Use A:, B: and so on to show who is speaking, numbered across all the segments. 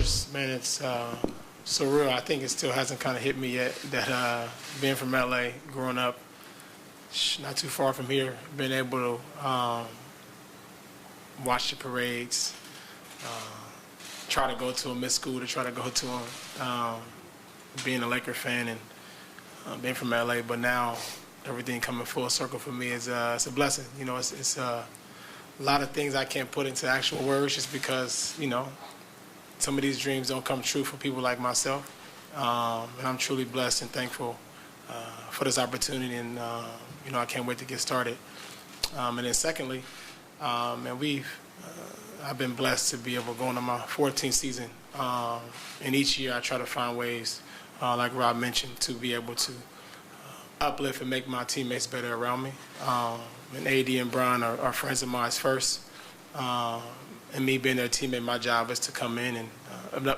A: first, man, it's surreal. I think it still hasn't kind of hit me yet that being from LA, growing up, not too far from here, being able to watch the parades, try to go to them, miss school to try to go to them, being a Laker fan and being from LA, but now everything coming full circle for me is it's a blessing. You know, it's a lot of things I can't put into actual words just because, you know, some of these dreams don't come true for people like myself. And I'm truly blessed and thankful for this opportunity, and you know, I can't wait to get started. And then secondly, and I've been blessed to be able to go into my 14th season. And each year I try to find ways, like Rob mentioned, to be able to uplift and make my teammates better around me. And AD and Brian are friends of mine first. And me being their teammate, my job is to come in and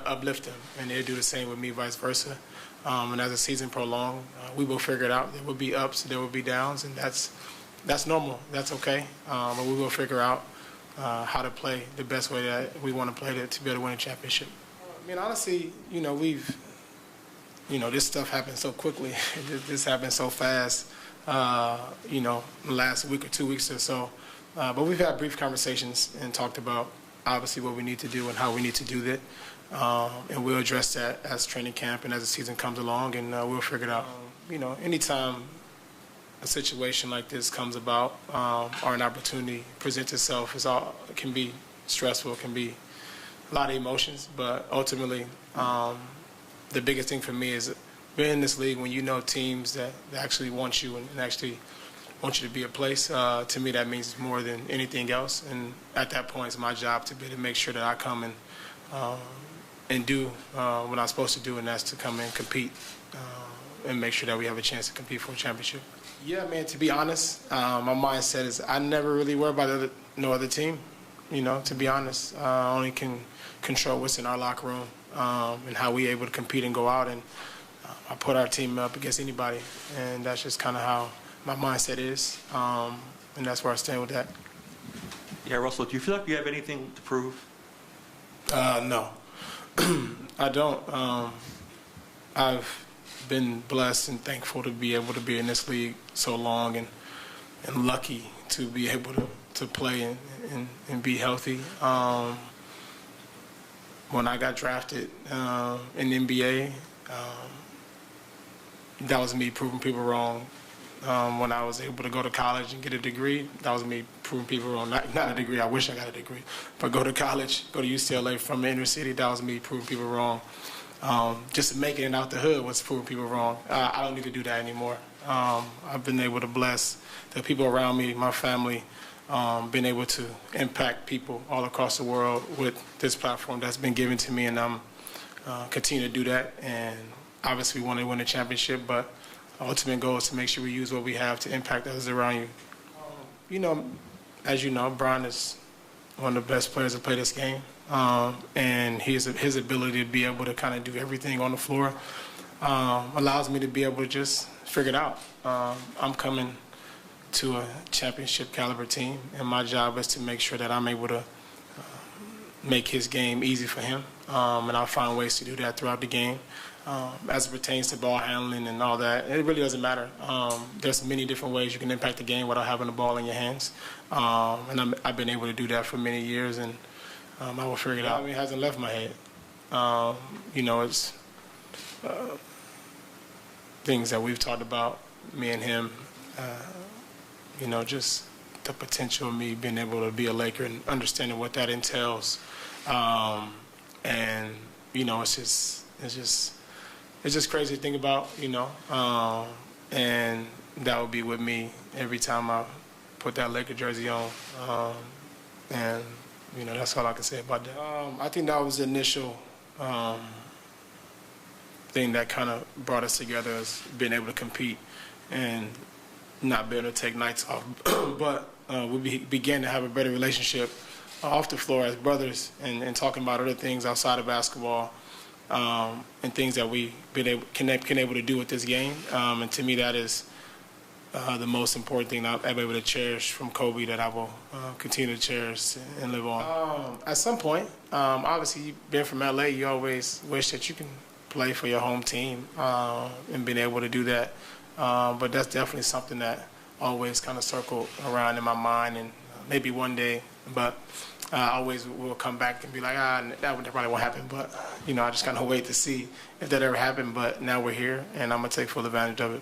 A: uplift them. And they'll do the same with me, vice versa. And as the season prolongs, we will figure it out. There will be ups, there will be downs, and that's normal. That's okay. But we will figure out how to play the best way that we want to play to be able to win a championship. I mean, honestly, you know, this stuff happened so quickly. This happened so fast, you know, last week or 2 weeks or so. But we've had brief conversations and talked about, obviously, what we need to do and how we need to do that. And we'll address that as training camp and as the season comes along, and we'll figure it out. You know, anytime a situation like this comes about or an opportunity presents itself, it can be stressful, it can be a lot of emotions, but ultimately the biggest thing for me is being in this league when you know teams that actually want you and actually want you to be a place. To me, that means more than anything else. And at that point, it's my job to be able to make sure that I come and do what I'm supposed to do, and that's to come and compete and make sure that we have a chance to compete for a championship. Yeah, man, to be honest, my mindset is I never really worry about no other team, you know, to be honest. I only can control what's in our locker room and how we're able to compete and go out. And I put our team up against anybody, and that's just kind of how my mindset is, and that's where I stand with that.
B: Yeah, Russell, do you feel like you have anything to prove?
A: No, I don't. I've been blessed and thankful to be able to be in this league so long, and lucky to be able to play and be healthy. When I got drafted in the NBA, that was me proving people wrong. When I was able to go to college and get a degree, that was me proving people wrong. Not a degree, I wish I got a degree. But go to college, go to UCLA from the inner city, that was me proving people wrong. Just making it out the hood was proving people wrong. I don't need to do that anymore. I've been able to bless the people around me, my family, been able to impact people all across the world with this platform that's been given to me, and I'm continue to do that. And obviously we want to win a championship, but our ultimate goal is to make sure we use what we have to impact others around you. You know, as you know, Brian is one of the best players to play this game, and his ability to be able to kind of do everything on the floor allows me to be able to just figure it out. I'm coming to a championship caliber team, and my job is to make sure that I'm able to make his game easy for him, and I'll find ways to do that throughout the game. As it pertains to ball handling and all that, it really doesn't matter. There's many different ways you can impact the game without having the ball in your hands, and I've been able to do that for many years, and I will figure it out. I mean, it hasn't left my head. You know, it's things that we've talked about, me and him. You know, just the potential of me being able to be a Laker and understanding what that entails, and you know, it's just crazy to think about, you know, and that would be with me every time I put that Laker jersey on, and you know, that's all I can say about that. I think that was the initial thing that kind of brought us together, as being able to compete and not being able to take nights off, but we began to have a better relationship off the floor as brothers, and talking about other things outside of basketball. And things that we've been able to do with this game, and to me that is the most important thing I'll be able to cherish from Kobe that I will continue to cherish and live on. At some point, obviously, you've been from LA, you always wish that you can play for your home team and being able to do that. But that's definitely something that always kind of circled around in my mind, and maybe one day, but I always will come back and be like, that probably won't happen. But, I just kind of wait to see if that ever happened. But now we're here, and I'm going to take full advantage of it.